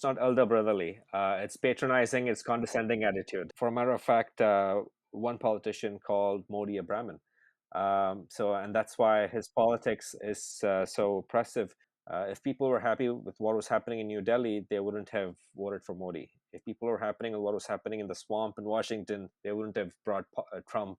It's not elder brotherly. It's patronizing. It's condescending attitude. For a matter of fact, one politician called Modi a Brahmin. And that's why his politics is so oppressive. If people were happy with what was happening in New Delhi, they wouldn't have voted for Modi. If people were happy with what was happening in the swamp in Washington, they wouldn't have brought Trump,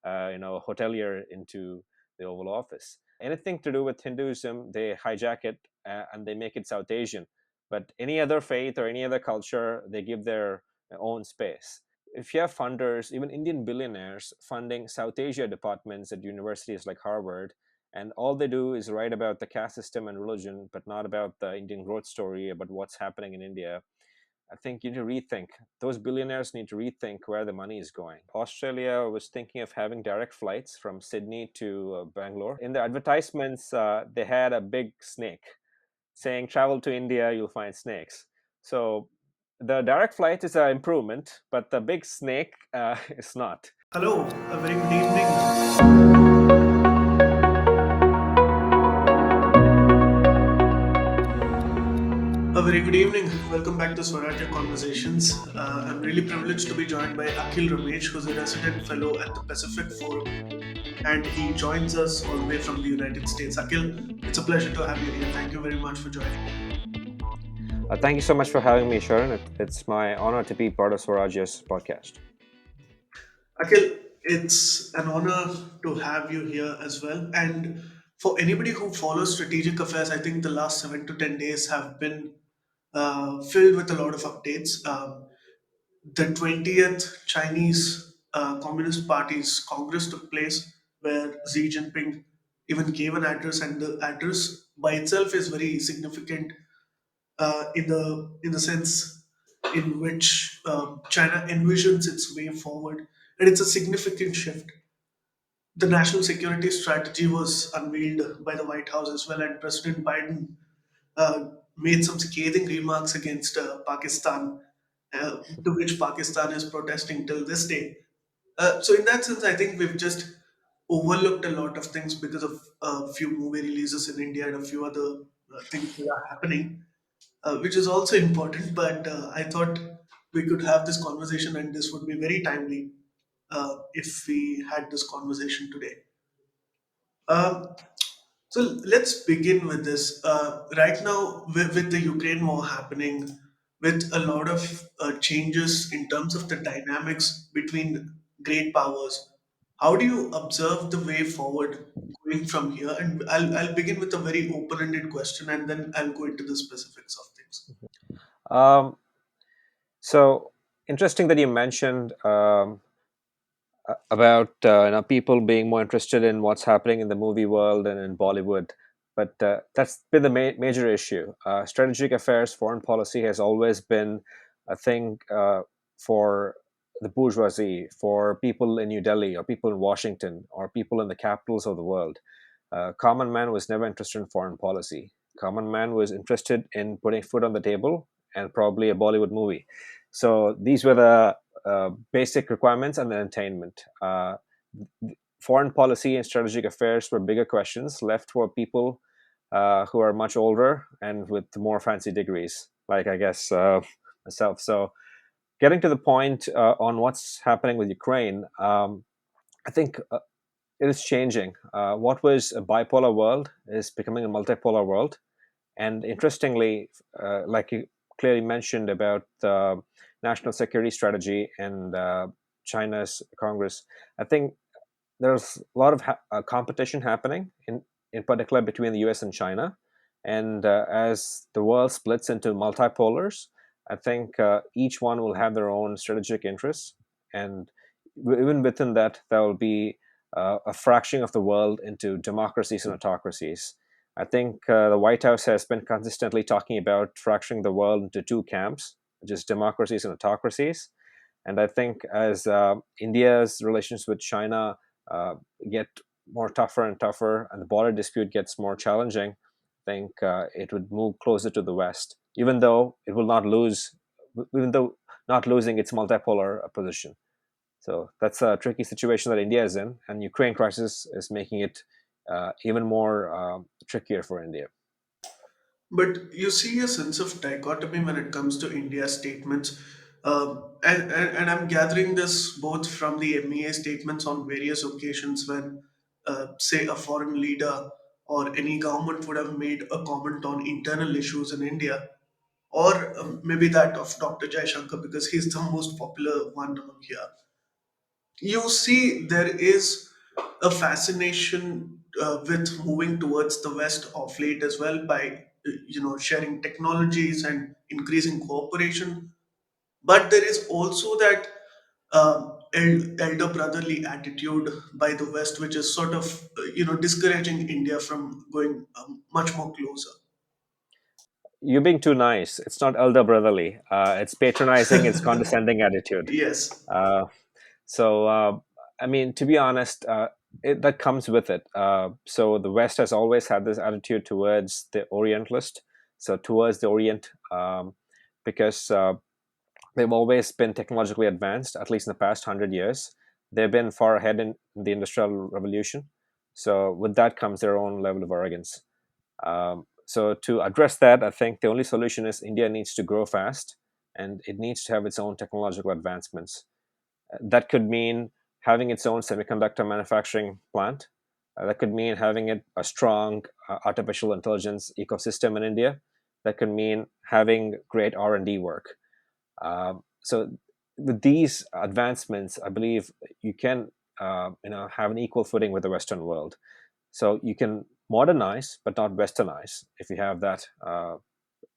hotelier into the Oval Office. Anything to do with Hinduism, they hijack it and they make it South Asian. But any other faith or any other culture, they give their own space. If you have funders, even Indian billionaires funding South Asia departments at universities like Harvard, and all they do is write about the caste system and religion, but not about the Indian growth story, about what's happening in India, I think you need to rethink. Those billionaires need to rethink where the money is going. Australia was thinking of having direct flights from Sydney to Bangalore. In the advertisements, they had a big snake saying, travel to India, you'll find snakes. So the direct flight is an improvement, but the big snake is not. Hello, a very good evening. A very good evening. Welcome back to Swarajya Conversations. I'm really privileged to be joined by Akhil Ramesh, who's a resident fellow at the Pacific Forum, and he joins us all the way from the United States. Akhil, it's a pleasure to have you here. Thank you very much for joining. Thank you so much for having me, Sharon. It's my honor to be part of Swarajya's podcast. Akhil, it's an honor to have you here as well. And for anybody who follows strategic affairs, I think the last 7 to 10 days have been filled with a lot of updates. The 20th Chinese Communist Party's Congress took place, where Xi Jinping even gave an address, and the address by itself is very significant in the sense in which China envisions its way forward, and it's a significant shift. The national security strategy was unveiled by the White House as well, and President Biden made some scathing remarks against Pakistan, to which Pakistan is protesting till this day. So, in that sense, I think we've just overlooked a lot of things because of a few movie releases in India and a few other things that are happening, which is also important. But I thought we could have this conversation, and this would be very timely if we had this conversation today. Um, So let's begin with this. Right now, with the Ukraine war happening, with a lot of changes in terms of the dynamics between great powers, how do you observe the way forward going from here? And I'll begin with a very open-ended question, and then I'll go into the specifics of things. Um, so interesting that you mentioned about people being more interested in what's happening in the movie world and in Bollywood. But that's been the major issue. Strategic affairs, foreign policy has always been a thing for the bourgeoisie, for people in New Delhi or people in Washington or people in the capitals of the world. Common man was never interested in foreign policy. Common man was interested in putting food on the table and probably a Bollywood movie. So these were the basic requirements and the attainment. Foreign policy and strategic affairs were bigger questions left for people who are much older and with more fancy degrees, like I guess myself. So, getting to the point on what's happening with Ukraine, I think it is changing. What was a bipolar world is becoming a multipolar world. And interestingly, like you clearly mentioned about the national security strategy and China's Congress, I think there's a lot of competition happening, in particular between the US and China. And as the world splits into multipolars, I think each one will have their own strategic interests. And even within that, there will be a fracturing of the world into democracies and autocracies. I think the White House has been consistently talking about fracturing the world into two camps, which is democracies and autocracies. And I think as India's relations with China uh, get more tougher and tougher, and the border dispute gets more challenging, I think it would move closer to the West, even though it will not lose, even though not losing its multipolar position. So that's a tricky situation that India is in, and Ukraine crisis is making it even more trickier for India. But you see a sense of dichotomy when it comes to India's statements. And I'm gathering this both from the MEA statements on various occasions when, say, a foreign leader or any government would have made a comment on internal issues in India, or maybe that of Dr. Jaishankar, because he's the most popular one among here. You see, there is a fascination with moving towards the West of late as well by sharing technologies and increasing cooperation. But there is also that elder brotherly attitude by the West, which is sort of discouraging India from going much more closer. You're being too nice. It's not elder brotherly. It's patronizing. It's condescending attitude. Yes, Uh, so, I mean, to be honest, that comes with it. So the West has always had this attitude towards the Orientalist, so towards the Orient, because they've always been technologically advanced, at least in the past 100 years. They've been far ahead in the Industrial Revolution. So with that comes their own level of arrogance. So to address that, I think the only solution is India needs to grow fast and it needs to have its own technological advancements. That could mean having its own semiconductor manufacturing plant. That could mean having a strong artificial intelligence ecosystem in India. That could mean having great R&D work. So with these advancements, I believe you can have an equal footing with the Western world. So you can modernize, but not westernize if you have that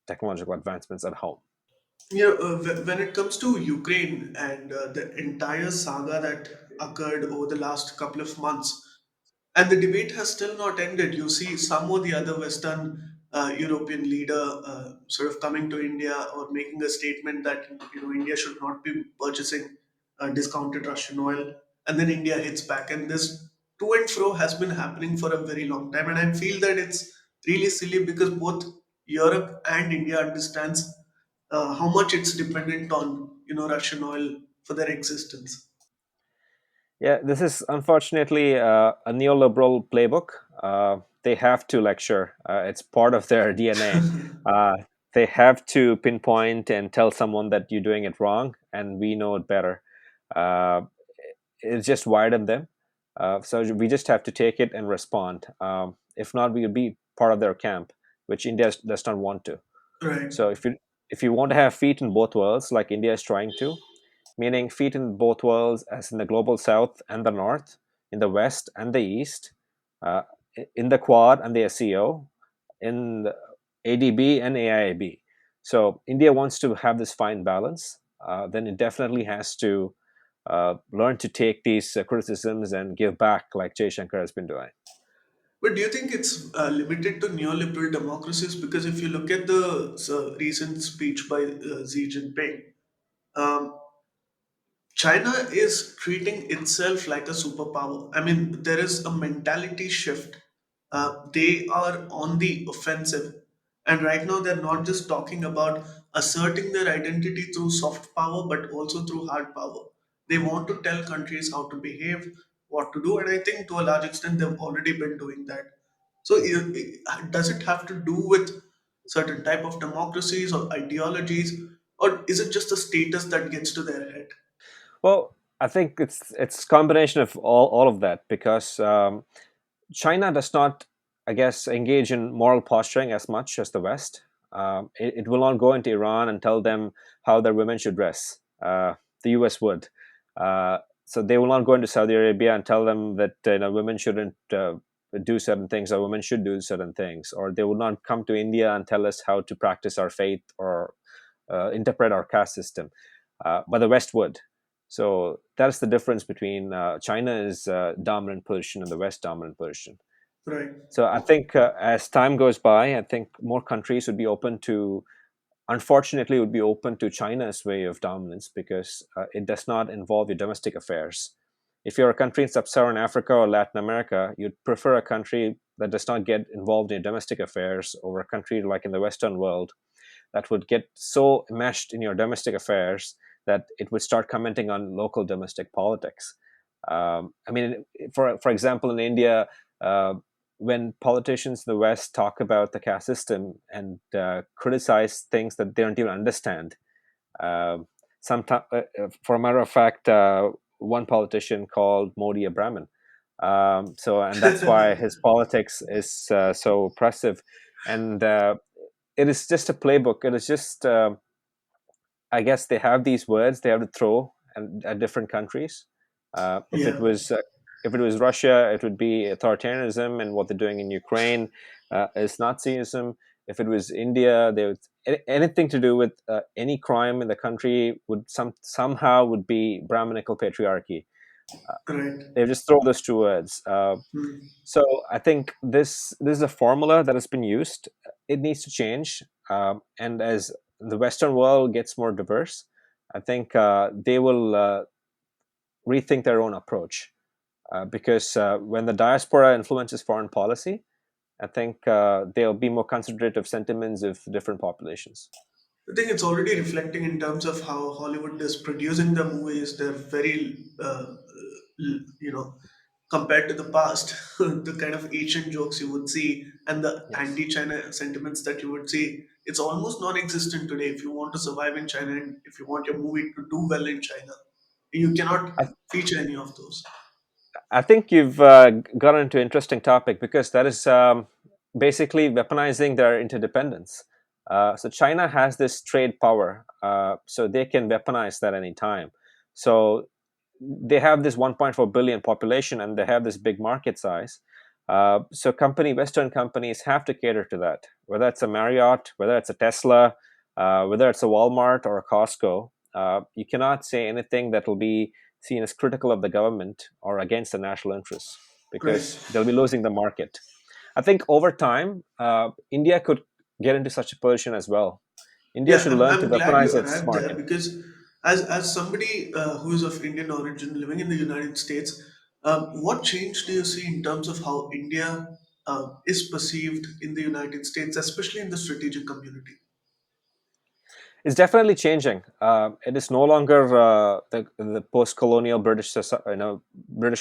technological advancements at home. when it comes to Ukraine and the entire saga that occurred over the last couple of months, and the debate has still not ended. You see some or the other Western European leader sort of coming to India or making a statement that India should not be purchasing discounted Russian oil, and then India hits back, and this to and fro has been happening for a very long time, and I feel that it's really silly because both Europe and India understands how much it's dependent on Russian oil for their existence. Yeah, this is unfortunately a neoliberal playbook. They have to lecture. It's part of their DNA. Uh, they have to pinpoint and tell someone that you're doing it wrong, and we know it better. Uh, it's just wired in them. So we just have to take it and respond. If not, we will be part of their camp, which India does not want to. Right. So if you want to have feet in both worlds, like India is trying to, meaning feet in both worlds, as in the global south and the north, in the west and the east, uh, in the Quad and the SEO, in the ADB and AIIB. So India wants to have this fine balance. Then it definitely has to learn to take these criticisms and give back, like Jaishankar has been doing. But do you think it's limited to neoliberal democracies? Because if you look at the recent speech by Xi Jinping, um, China is treating itself like a superpower. I mean, there is a mentality shift. They are on the offensive. And right now, they're not just talking about asserting their identity through soft power, but also through hard power. They want to tell countries how to behave, what to do. And I think to a large extent, they've already been doing that. So, does it have to do with certain type of democracies or ideologies, or is it just a status that gets to their head? Well, I think it's combination of all of that because China does not, I guess, engage in moral posturing as much as the West. It will not go into Iran and tell them how their women should dress. The US would. Uh, so they will not go into Saudi Arabia and tell them that women shouldn't do certain things or women should do certain things. Or they will not come to India and tell us how to practice our faith or interpret our caste system. But the West would. So that's the difference between China's dominant position and the West dominant position. Right. So I think as time goes by, I think more countries would be open to, unfortunately, would be open to China's way of dominance because it does not involve your domestic affairs. If you're a country in sub-Saharan Africa or Latin America, you'd prefer a country that does not get involved in your domestic affairs over a country like in the Western world that would get so enmeshed in your domestic affairs that it would start commenting on local domestic politics. I mean, for example, in India, uh, when politicians in the West talk about the caste system and criticize things that they don't even understand. Um Sometimes, for a matter of fact, one politician called Modi a Brahmin. And that's why his politics is so oppressive. And it is just a playbook. It is just, I guess, they have these words they have to throw at different countries. Uh, if it Yeah, was uh, if it was Russia, it would be authoritarianism, and what they're doing in Ukraine is Nazism. If it was India, they would anything to do with any crime in the country would somehow would be Brahminical patriarchy. Uh, right. they just throw those two words. Hmm. So I think this is a formula that has been used. It needs to change, and as the Western world gets more diverse, I think they will rethink their own approach. Because when the diaspora influences foreign policy, I think they'll be more considerate of sentiments of different populations. I think it's already reflecting in terms of how Hollywood is producing the movies. They're very, compared to the past, the kind of Asian jokes you would see and the Yes. anti-China sentiments that you would see, it's almost non-existent today. If you want to survive in China and if you want your movie to do well in China, you cannot I, feature any of those. I think you've gotten into an interesting topic because that is basically weaponizing their interdependence. So China has this trade power, so they can weaponize that any time. So they have this 1.4 billion population and they have this big market size. So Western companies have to cater to that, whether it's a Marriott, whether it's a Tesla, whether it's a Walmart or a Costco. You cannot say anything that will be seen as critical of the government or against the national interests Right. because they'll be losing the market. I think over time, India could get into such a position as well. India Yeah, should I'm, learn to I'm glad you weaponize its arrived there market. because as somebody who is of Indian origin living in the United States, what change do you see in terms of how India is perceived in the United States, especially in the strategic community? It's definitely changing. It is no longer the post-colonial British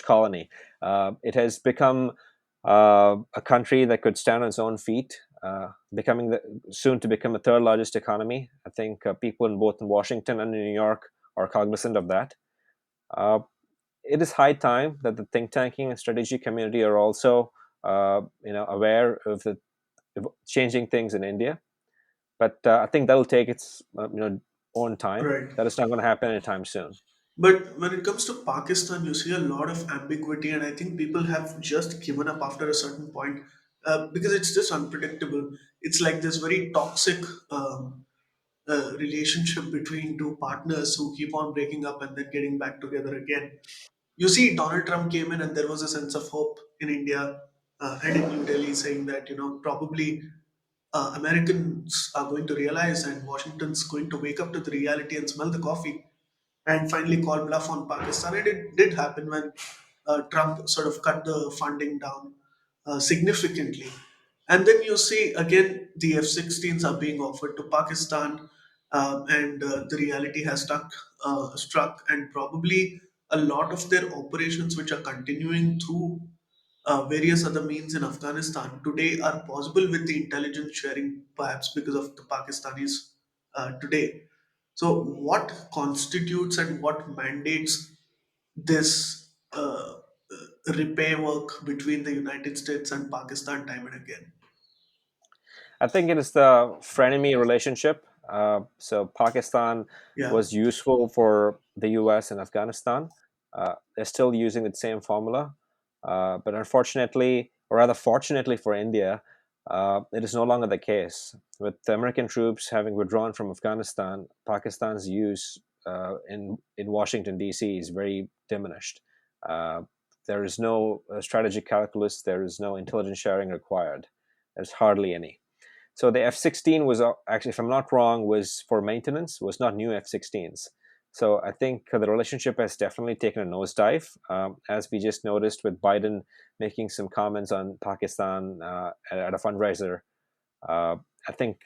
colony. It has become a country that could stand on its own feet, becoming soon to become the third largest economy. I think people in both in Washington and in New York are cognizant of that. Uh, it is high time that the think tanking and strategy community are also aware of the changing things in India, but I think that'll take its own time. Right. That is not going to happen anytime soon. But when it comes to Pakistan, you see a lot of ambiguity, and I think people have just given up after a certain point because it's just unpredictable. It's like this very toxic relationship between two partners who keep on breaking up and then getting back together again. You see, Donald Trump came in and there was a sense of hope in India and in New Delhi, saying that, probably Americans are going to realize and Washington's going to wake up to the reality and smell the coffee and finally call bluff on Pakistan. And it did happen when Trump sort of cut the funding down significantly. And then you see again the F-16s are being offered to Pakistan, and the reality has struck, and probably a lot of their operations, which are continuing through various other means in Afghanistan today, are possible with the intelligence sharing, perhaps because of the Pakistanis today. So, what constitutes and what mandates this repair work between the United States and Pakistan time and again? I think it is the frenemy relationship. So Pakistan Yeah, was useful for the U.S. and Afghanistan. They're still using the same formula, but unfortunately, or rather fortunately for India, it is no longer the case. With the American troops having withdrawn from Afghanistan, Pakistan's use in Washington D.C. is very diminished. Uh, there is no strategic calculus. There is no intelligence sharing required. There's hardly any. So the F-16 was actually, if I'm not wrong, was for maintenance, was not new F-16s. So I think the relationship has definitely taken a nosedive, as we just noticed with Biden making some comments on Pakistan at a fundraiser. Uh, I think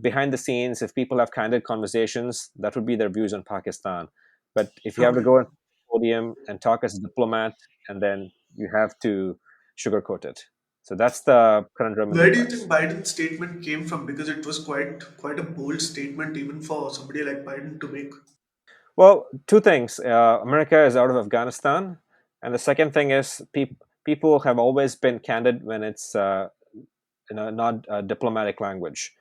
behind the scenes, if people have candid conversations, that would be their views on Pakistan. But if you have to okay. go on the podium and talk as a diplomat, and then you have to sugarcoat it. So that's the conundrum in the Where do you think US. Biden's statement came from? Because it was quite a bold statement even for somebody like Biden to make. Well, two things. America is out of Afghanistan, and the second thing is people have always been candid when it's not diplomatic language,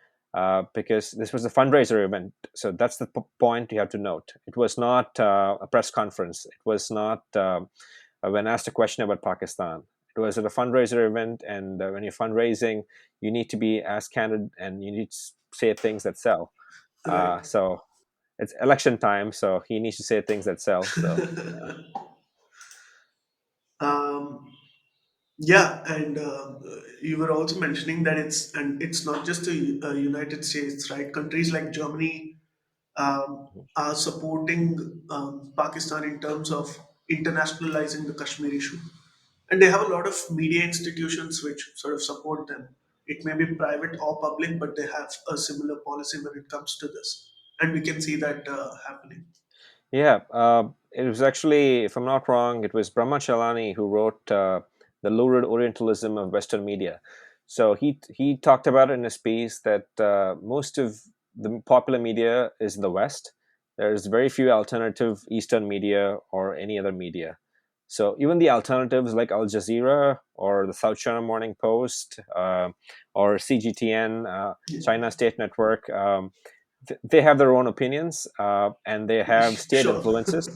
because this was a fundraiser event. So that's the point you have to note. It was not a press conference. It was not when asked a question about Pakistan. It was at a fundraiser event, and when you're fundraising, you need to be as candid and you need to say things that sell. Right. So it's election time, so he needs to say things that sell. So yeah. Um, yeah, and you were also mentioning that it's not just the United States, right? Countries like Germany are supporting Pakistan in terms of internationalizing the Kashmir issue. And they have a lot of media institutions which sort of support them. It may be private or public, but they have a similar policy when it comes to this. And we can see that happening. Yeah, it was actually, if I'm not wrong, it was Brahma Chalani who wrote the lurid Orientalism of Western media. So he talked about it in his piece that most of the popular media is in the West. There's very few alternative Eastern media or any other media. So even the alternatives like Al Jazeera or the South China Morning Post or CGTN, Yeah. China State Network. They have their own opinions and they have state Sure. influences.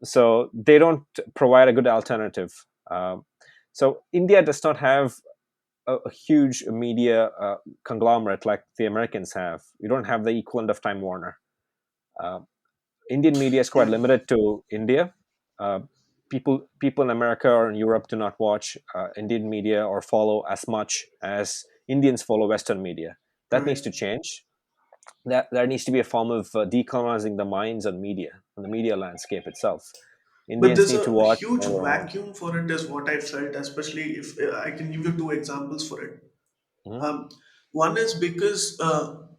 So they don't provide a good alternative. So India does not have a huge media conglomerate like the Americans have. You don't have the equivalent of Time Warner. Uh, Indian media is quite Yeah. limited to India. Uh, people in America or in Europe do not watch Indian media or follow as much as Indians follow Western media. That needs Right. to change. That there needs to be a form of decolonizing the minds on media, on the media landscape itself. But Indians there's need to a watch huge more on. vacuum for it, is what I felt, especially if I can give you two examples for it. Mhm. Um, One is because,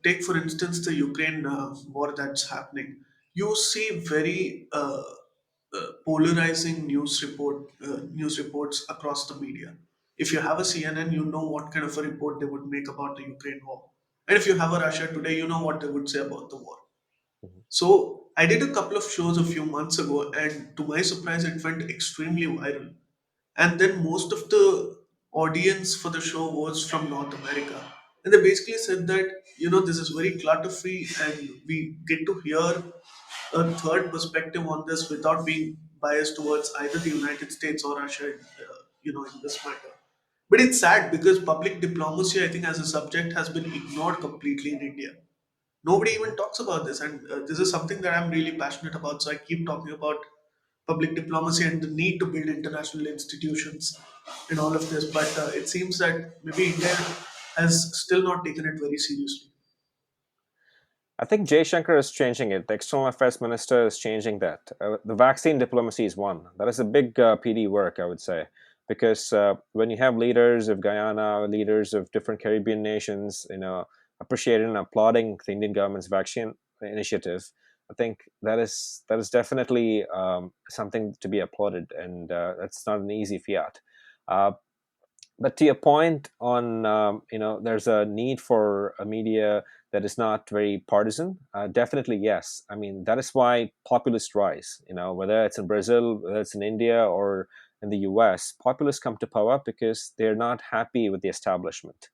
take for instance, the Ukraine war that's happening. You see very polarizing news reports across the media. If you have a CNN, you know what kind of a report they would make about the Ukraine war, and if you have a Russia Today, you know what they would say about the war. Mhm. So I did a couple of shows a few months ago, and to my surprise, it went extremely viral. And then most of the audience for the show was from North America. And they basically said that, this is very clutter free and we get to hear a third perspective on this without being biased towards either the United States or Russia, in this matter. But it's sad because public diplomacy, I think, as a subject has been ignored completely in India. Nobody even Mhm. talks about this, and this is something that I'm really passionate about. So I keep talking about public diplomacy and the need to build international institutions in all of this. But it seems that maybe India has still not taken it very seriously. I think Jaishankar is changing it. The External Affairs Minister is changing that. The vaccine diplomacy is one. That is a big PD work, I would say, because when you have leaders of Guyana, leaders of different Caribbean nations, appreciating and applauding the Indian government's vaccine initiative, I think that is definitely something to be applauded, and that's not an easy fiat. Uh, but to your point on there's a need for a media that is not very partisan. Definitely yes. I mean, that is why populists rise, whether it's in Brazil, whether it's in India, or in the US. Populists come to power because they're not happy with the establishment.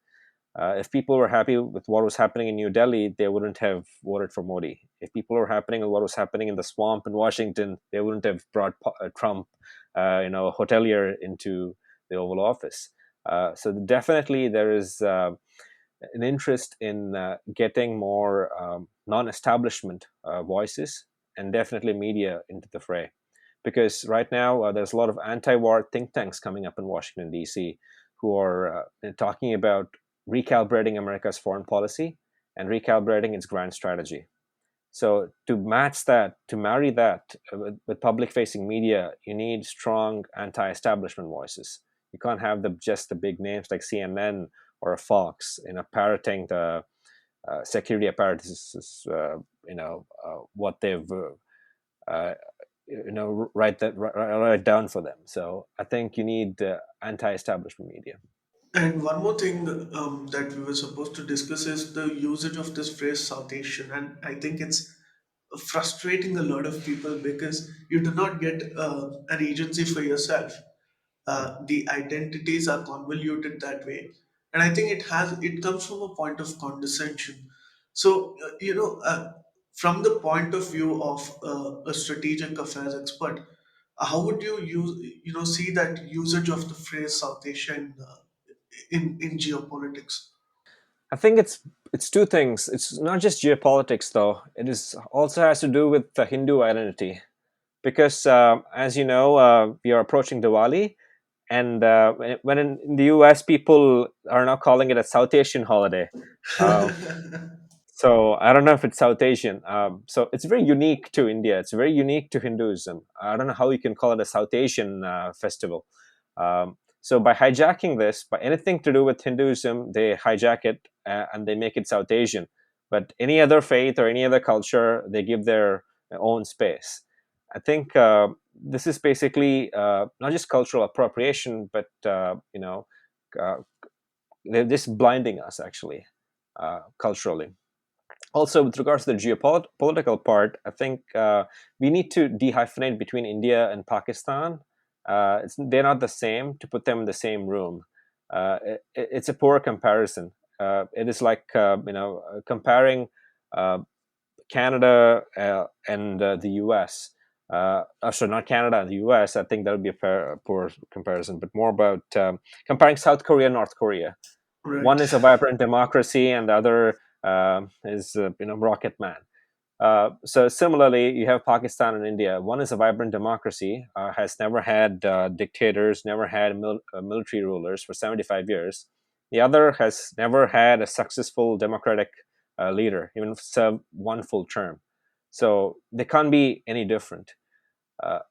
If people were happy with what was happening in New Delhi, they wouldn't have voted for Modi. If people were happy with what was happening in the swamp in Washington, they wouldn't have brought Trump, hotelier into the Oval Office. So definitely there is an interest in getting more non-establishment voices and definitely media into the fray. Because right now there's a lot of anti-war think tanks coming up in Washington D.C. who are talking about recalibrating America's foreign policy and recalibrating its grand strategy. So to match that, to marry that with public-facing media, you need strong anti-establishment voices. You can't have just the big names like CNN or a Fox, parroting the security apparatuses, what they've write down for them. So I think you need anti-establishment media. And one more thing that we were supposed to discuss is the usage of this phrase South Asian. And I think it's frustrating a lot of people because you do not get an agency for yourself. The identities are convoluted that way. And I think it comes from a point of condescension. So, from the point of view of a strategic affairs expert, how would you see that usage of the phrase South Asian in geopolitics? I think it's two things. It's not just geopolitics, though. It is also has to do with the Hindu identity, because as you know, we are approaching Diwali, and when in the US, people are now calling it a South Asian holiday. Uh, so I don't know if it's South Asian. So it's very unique to India. It's very unique to Hinduism. I don't know how you can call it a South Asian festival. So by hijacking this, by anything to do with Hinduism, they hijack it and they make it South Asian. But any other faith or any other culture, they give their own space. I think this is basically not just cultural appropriation, but uh, they're just blinding us actually culturally. Also, with regards to the geopolitical part, I think we need to dehyphenate between India and Pakistan. They're not the same. To put them in the same room, it's a poor comparison. It is like comparing uh, Canada and the U.S. Sorry, not Canada and the U.S. I think that would be a poor comparison, but more about comparing South Korea and North Korea. One Right. is a vibrant democracy, and the other is Rocket Man. So similarly, you have Pakistan and India. One is a vibrant democracy, has never had dictators, never had military rulers for 75 years. The other has never had a successful democratic leader, even served one full term. So they can't be any different.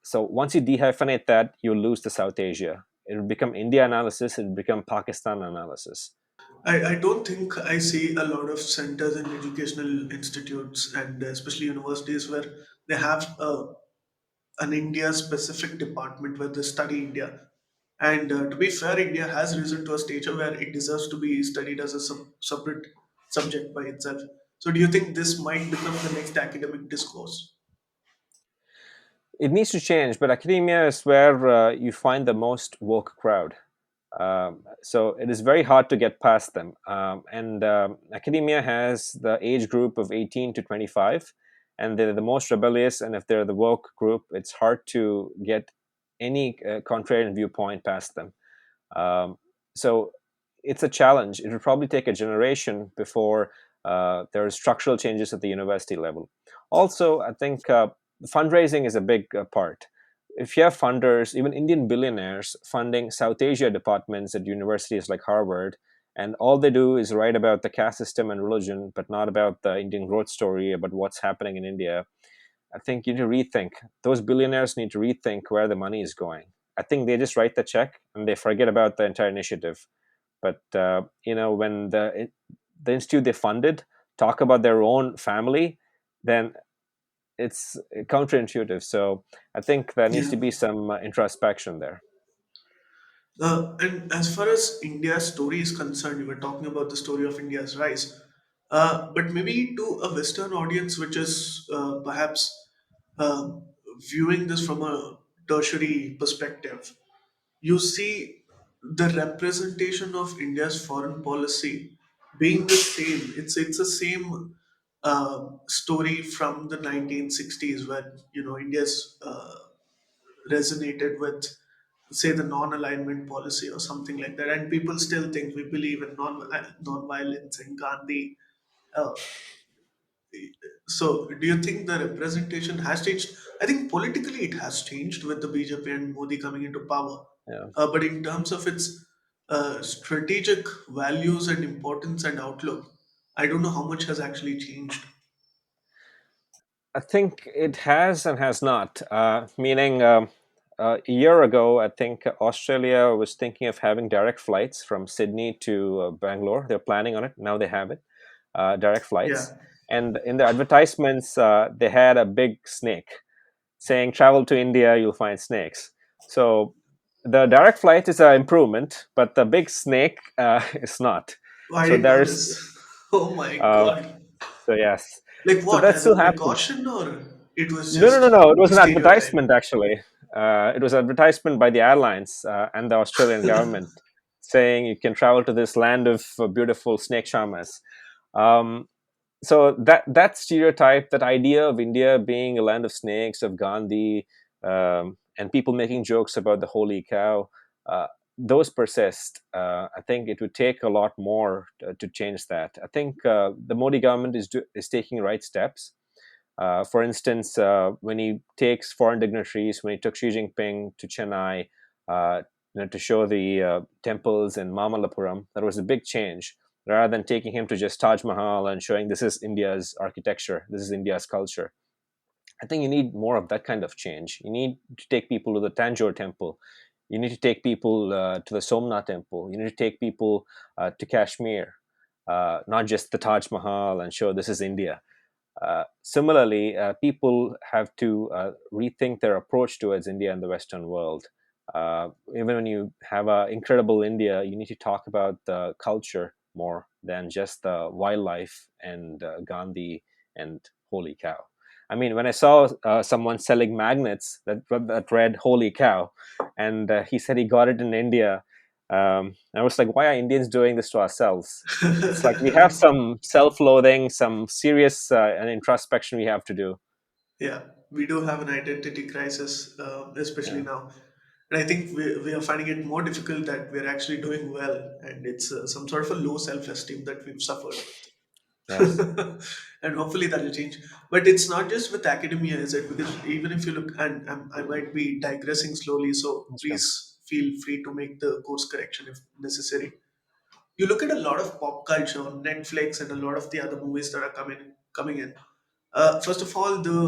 So once you dehyphenate that, you lose the South Asia. It will become India analysis. It will become Pakistan analysis. I don't think I see a lot of centers and educational institutes and especially universities where they have an India specific department where they study India. And to be fair, India has risen to a stature where it deserves to be studied as a separate subject by itself. So, do you think this might become the next academic discourse? It needs to change, but academia is where you find the most woke crowd. So it is very hard to get past them. And academia has the age group of 18 to 25, and they're the most rebellious. And if they're the woke group, it's hard to get any contrarian viewpoint past them. Um, so it's a challenge. It will probably take a generation before there are structural changes at the university level. Also, I think fundraising is a big part. If you have funders, even Indian billionaires funding South Asia departments at universities like Harvard, and all they do is write about the caste system and religion, but not about the Indian growth story, about what's happening in India, I think you need to rethink. Those billionaires need to rethink where the money is going. I think they just write the check and they forget about the entire initiative. But when the institute they funded talk about their own family, then it's counterintuitive. So I think there needs Yeah. to be some introspection there. And as far as India's story is concerned, you were talking about the story of India's rise. But maybe to a Western audience, which is perhaps uh, viewing this from a tertiary perspective, you see the representation of India's foreign policy being the same. It's the same story from the 1960s when India's resonated with, say, the non-alignment policy or something like that, and people still think we believe in non-violence and Gandhi. Uh, so, do you think the representation has changed? I think politically it has changed with the BJP and Modi coming into power. Yeah. But in terms of its strategic values and importance and outlook, I don't know how much has actually changed. I think it has and has not. Meaning, a year ago, I think Australia was thinking of having direct flights from Sydney to Bangalore. They're planning on it. Now they have it, direct flights. Yeah. And in the advertisements, they had a big snake. saying travel to India, you'll find snakes. So the direct flight is an improvement, but the big snake is not. I So didn't know there's this. Oh my uh, God. so yes, Like so what? that As a still happens. precaution, or it was No, no, no, just no. It was a an stereotype? advertisement actually. It was an advertisement by the airlines and the Australian government saying you can travel to this land of beautiful snake charmers. Um, so that stereotype, that idea of India being a land of snakes, of Gandhi, and people making jokes about the holy cow, uh, those persist. I think it would take a lot more to change that. I think the Modi government is taking right steps. For instance, when he takes foreign dignitaries, when he took Xi Jinping to Chennai, uh, to show the temples in Mamallapuram, that was a big change. Rather than taking him to just Taj Mahal and showing this is India's architecture, this is India's culture, I think you need more of that kind of change. You need to take people to the Tanjore temple. You need to take people to the Somnath temple. You need to take people to Kashmir, not just the Taj Mahal and show this is India. Similarly, people have to rethink their approach towards India and the Western world. Even when you have an incredible India, you need to talk about the culture more than just the wildlife and Gandhi and holy cow. I mean, when I saw someone selling magnets that read "Holy cow," and he said he got it in India, I was like, "Why are Indians doing this to ourselves?" It's like we have some self-loathing, some serious and introspection we have to do. Yeah, we do have an identity crisis, especially Yeah. now. And I think we are finding it more difficult that we're actually doing well, and it's some sort of a low self-esteem that we've suffered. Yes. And hopefully that'll change. But it's not just with academia, is it? Because even if you look, and I might be digressing slowly, so Sure. please feel free to make the course correction if necessary. You look at a lot of pop culture on Netflix and a lot of the other movies that are coming in. First of all, the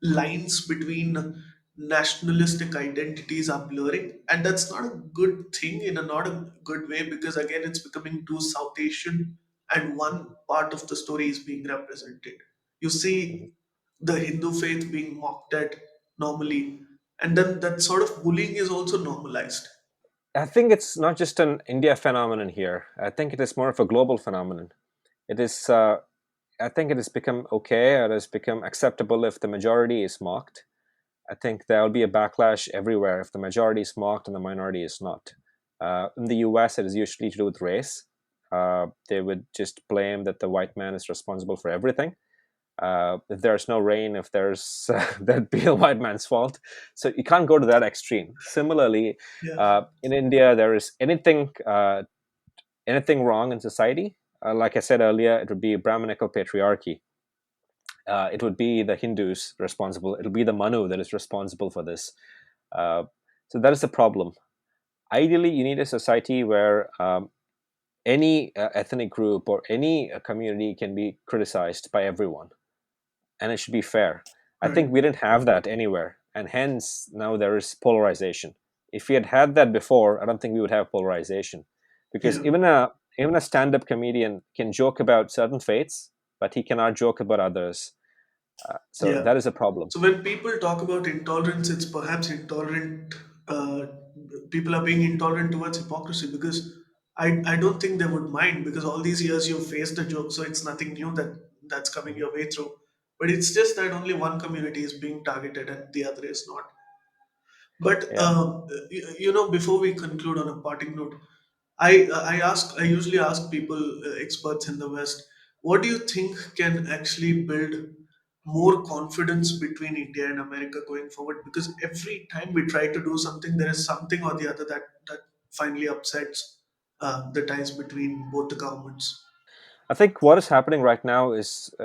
lines between nationalistic identities are blurring, and that's not a good thing in a not a good way, because again it's becoming too South Asian, and one part of the story is being represented. You see the Hindu faith being mocked at normally, and then that sort of bullying is also normalized. I think it's not just an India phenomenon here. I think it is more of a global phenomenon. It is. I think it has become okay. It has become acceptable if the majority is mocked. I think there will be a backlash everywhere if the majority is mocked and the minority is not. In the US, it is usually to do with race. They would just blame that the white man is responsible for everything. If there's no rain, if there's that'd be a white man's fault. So you can't go to that extreme. Similarly, Yeah, in India, there is anything wrong in society. Like I said earlier, it would be Brahminical patriarchy. It would be the Hindus responsible. It'll be the Manu that is responsible for this. Uh, so that is the problem. Ideally, you need a society where any ethnic group or any community can be criticized by everyone, and it should be fair. I right. think we didn't have that anywhere, and hence now there is polarization. If we had had that before, I don't think we would have polarization, because Yeah. even a stand-up comedian can joke about certain faiths, but he cannot joke about others. So Yeah. that is a problem. So when people talk about intolerance, it's perhaps intolerant. Uh, People are being intolerant towards hypocrisy, because I don't think they would mind, because all these years you've faced a joke, so it's nothing new that's coming Mhm. your way through. But it's just that only one community is being targeted and the other is not. But Yeah. before we conclude on a parting note, I usually ask people, experts in the West, what do you think can actually build more confidence between India and America going forward? Because every time we try to do something, there is something or the other that finally upsets the ties between both the governments. I think what is happening right now is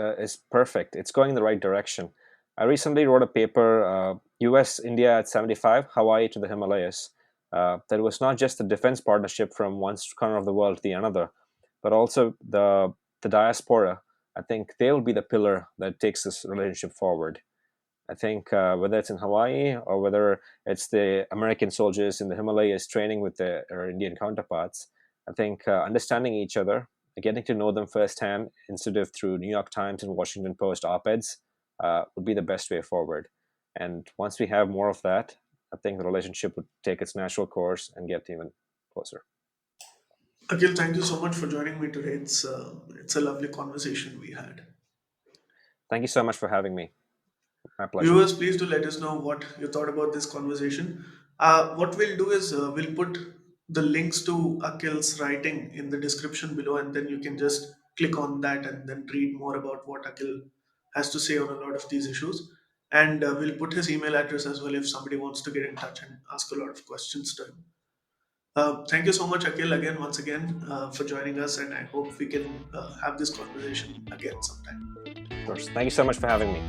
perfect. It's going in the right direction. I recently wrote a paper, U.S. India at 75, Hawaii to the Himalayas. That was not just the defense partnership from one corner of the world to the another, but also the diaspora. I think they will be the pillar that takes this relationship forward. I think whether it's in Hawaii or whether it's the American soldiers in the Himalayas training with their Indian counterparts, I think understanding each other, getting to know them firsthand instead of through New York Times and Washington Post op-eds, would be the best way forward. And once we have more of that, I think the relationship would take its natural course and get even closer. Akhil, thank you so much for joining me today. It's a lovely conversation we had. Thank you so much for having me. My pleasure. Viewers, please do let us know what you thought about this conversation. What we'll do is we'll put the links to Akhil's writing in the description below, and then you can just click on that and then read more about what Akhil has to say on a lot of these issues. And we'll put his email address as well if somebody wants to get in touch and ask a lot of questions to him. Thank you so much, Akhil, again, once again, for joining us, and I hope we can have this conversation again sometime. Of course. Thank you so much for having me.